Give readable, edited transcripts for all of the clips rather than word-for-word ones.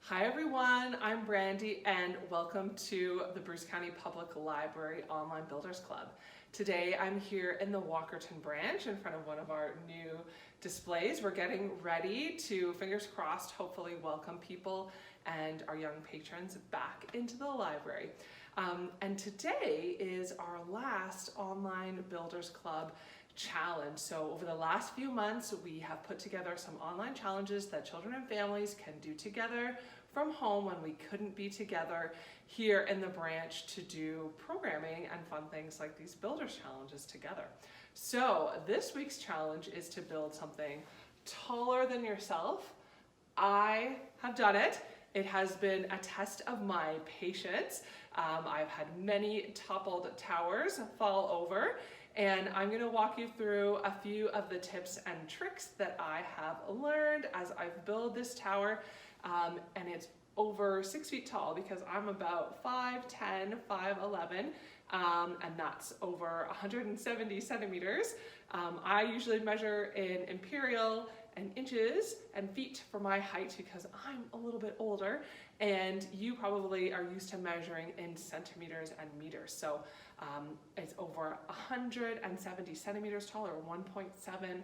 Hi everyone, I'm Brandy and welcome to the Bruce County Public Library Online Builders Club. Today I'm here in the Walkerton branch in front of one of our new displays. We're getting ready to, fingers crossed, hopefully welcome people and our young patrons back into the library. And today is our last online Builders Club challenge. So over the last few months, we have put together some online challenges that children and families can do together from home when we couldn't be together here in the branch to do programming and fun things like these builders challenges together. So this week's challenge is to build something taller than yourself. I have done it. It has been a test of my patience. I've had many toppled towers fall over, and I'm going to walk you through a few of the tips and tricks that I have learned as I've built this tower. And it's over 6 feet tall because I'm about 5'10", 5'11", and that's over 170 centimeters. I usually measure in imperial and inches and feet for my height because I'm a little bit older, and you probably are used to measuring in centimeters and meters. So it's over 170 centimeters tall, or 1.7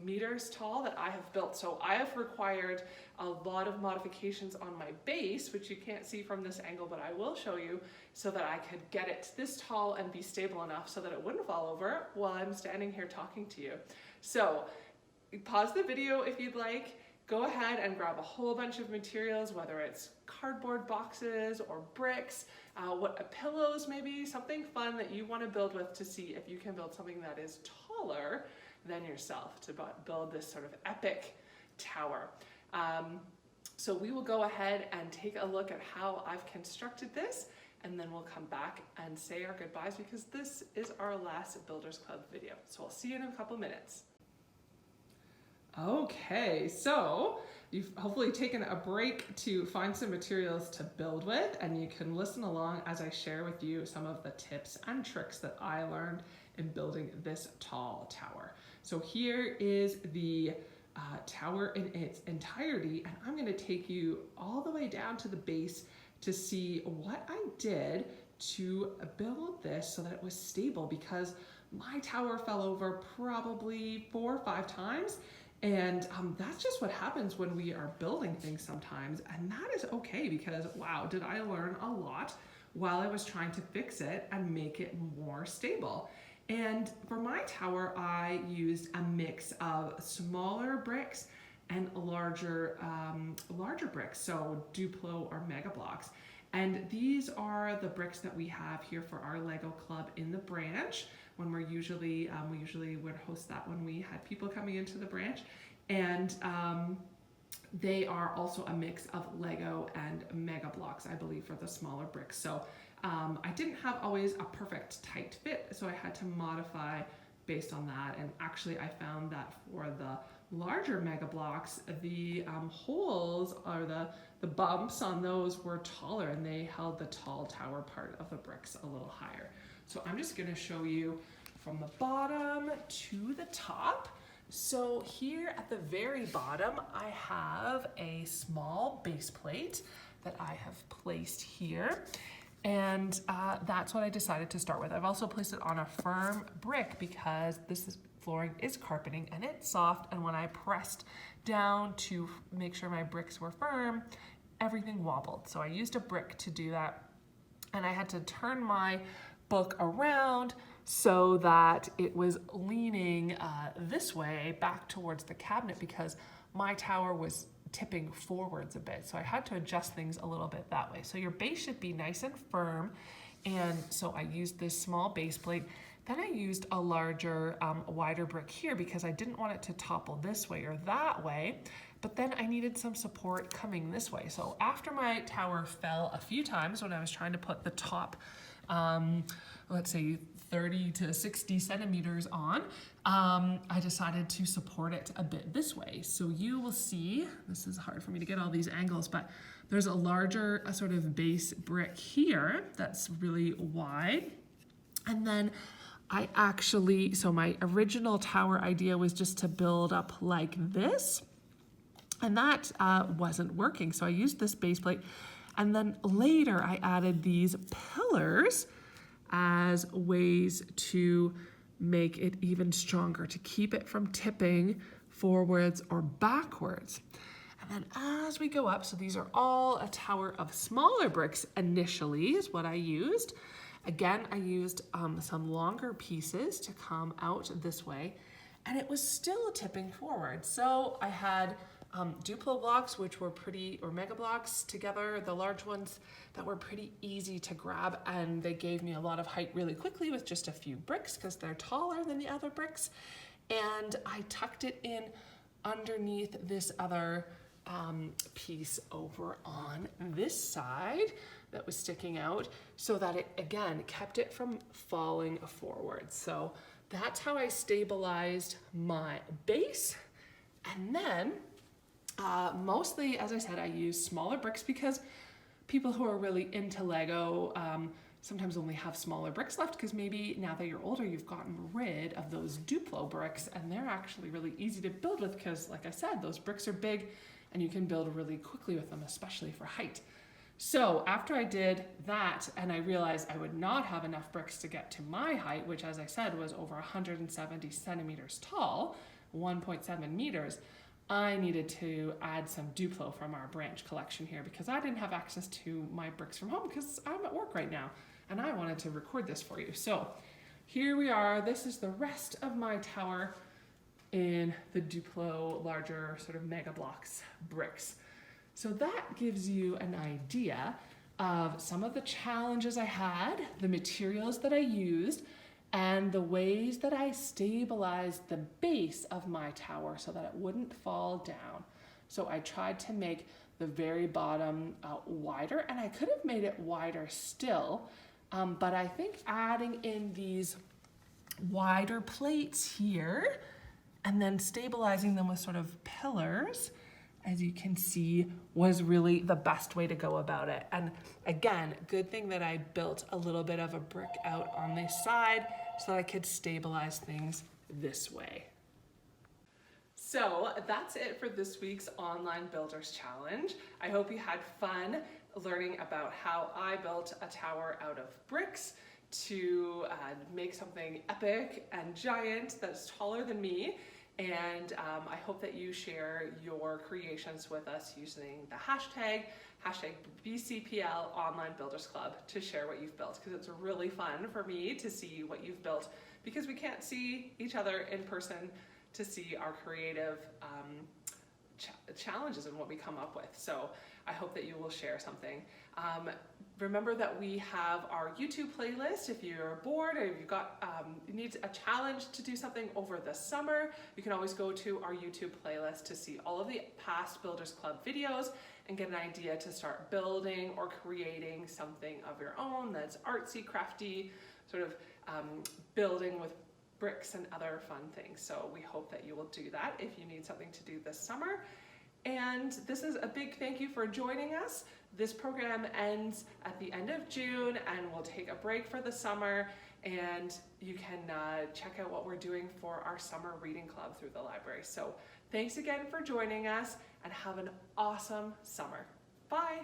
meters tall that I have built. So I have required a lot of modifications on my base, which you can't see from this angle, but I will show you, so that I could get it this tall and be stable enough so that it wouldn't fall over while I'm standing here talking to you. So pause the video if you'd like. Go ahead and grab a whole bunch of materials, whether it's cardboard boxes or bricks, pillows maybe, something fun that you want to build with to see if you can build something that is taller than yourself to build this sort of epic tower. So we will go ahead and take a look at how I've constructed this, and then we'll come back and say our goodbyes because this is our last Builders Club video. So I'll see you in a couple minutes. Okay, so you've hopefully taken a break to find some materials to build with, and you can listen along as I share with you some of the tips and tricks that I learned in building this tall tower. So here is the tower in its entirety, and I'm going to take you all the way down to the base to see what I did to build this so that it was stable, because my tower fell over probably 4 or 5 times. And that's just what happens when we are building things sometimes, and that is okay, because wow, did I learn a lot while I was trying to fix it and make it more stable. And for my tower, I used a mix of smaller bricks and larger bricks, so Duplo or Mega Blocks. And these are the bricks that we have here for our Lego club in the branch. When we usually would host that when we had people coming into the branch. And they are also a mix of Lego and Mega Blocks, I believe, for the smaller bricks. So I didn't have always a perfect tight fit, so I had to modify based on that. And actually I found that for the larger Mega Blocks, the holes, or the bumps on those, were taller, and they held the tall tower part of the bricks a little higher. So I'm just going to show you from the bottom to the top. So here at the very bottom, I have a small base plate that I have placed here. And that's what I decided to start with. I've also placed it on a firm brick because flooring is carpeting and it's soft. And when I pressed down to make sure my bricks were firm, everything wobbled. So I used a brick to do that. And I had to turn my book around so that it was leaning this way back towards the cabinet, because my tower was tipping forwards a bit. So I had to adjust things a little bit that way. So your base should be nice and firm. And so I used this small base plate. Then I used a larger, wider brick here because I didn't want it to topple this way or that way. But then I needed some support coming this way. So after my tower fell a few times when I was trying to put the top, let's say 30 to 60 centimeters on, I decided to support it a bit this way. So you will see, this is hard for me to get all these angles, but there's a larger sort of base brick here that's really wide. And then so my original tower idea was just to build up like this. And that wasn't working. So I used this base plate. And then later I added these pillars as ways to make it even stronger, to keep it from tipping forwards or backwards. And then as we go up, so these are all a tower of smaller bricks initially is what I used. Again, I used some longer pieces to come out this way, and it was still tipping forward. So I had Duplo blocks, which were or mega blocks together, the large ones that were pretty easy to grab, and they gave me a lot of height really quickly with just a few bricks because they're taller than the other bricks. And I tucked it in underneath this other piece over on this side that was sticking out so that it, again, kept it from falling forward. So that's how I stabilized my base. And then mostly, as I said, I use smaller bricks because people who are really into Lego sometimes only have smaller bricks left because maybe now that you're older, you've gotten rid of those Duplo bricks, and they're actually really easy to build with because, like I said, those bricks are big and you can build really quickly with them, especially for height. So after I did that and I realized I would not have enough bricks to get to my height, which as I said was over 170 centimeters tall, 1.7 meters, I needed to add some Duplo from our branch collection here because I didn't have access to my bricks from home because I'm at work right now and I wanted to record this for you. So here we are. This is the rest of my tower in the Duplo larger sort of mega blocks bricks. So that gives you an idea of some of the challenges I had, the materials that I used, and the ways that I stabilized the base of my tower so that it wouldn't fall down. So I tried to make the very bottom wider, and I could have made it wider still, but I think adding in these wider plates here and then stabilizing them with sort of pillars, as you can see, was really the best way to go about it. And again, good thing that I built a little bit of a brick out on this side so that I could stabilize things this way. So that's it for this week's Online Builders Challenge. I hope you had fun learning about how I built a tower out of bricks to make something epic and giant that's taller than me. And I hope that you share your creations with us using the hashtag BCPL Online Builders Club to share what you've built, because it's really fun for me to see what you've built because we can't see each other in person to see our creative challenges and what we come up with. So I hope that you will share something. Remember that we have our YouTube playlist. If you're bored or you've got you need a challenge to do something over the summer, you can always go to our YouTube playlist to see all of the past Builders Club videos and get an idea to start building or creating something of your own that's artsy, crafty, sort of building with bricks and other fun things. So we hope that you will do that if you need something to do this summer. And this is a big thank you for joining us. This program ends at the end of June and we'll take a break for the summer, and you can check out what we're doing for our summer reading club through the library. So thanks again for joining us and have an awesome summer. Bye.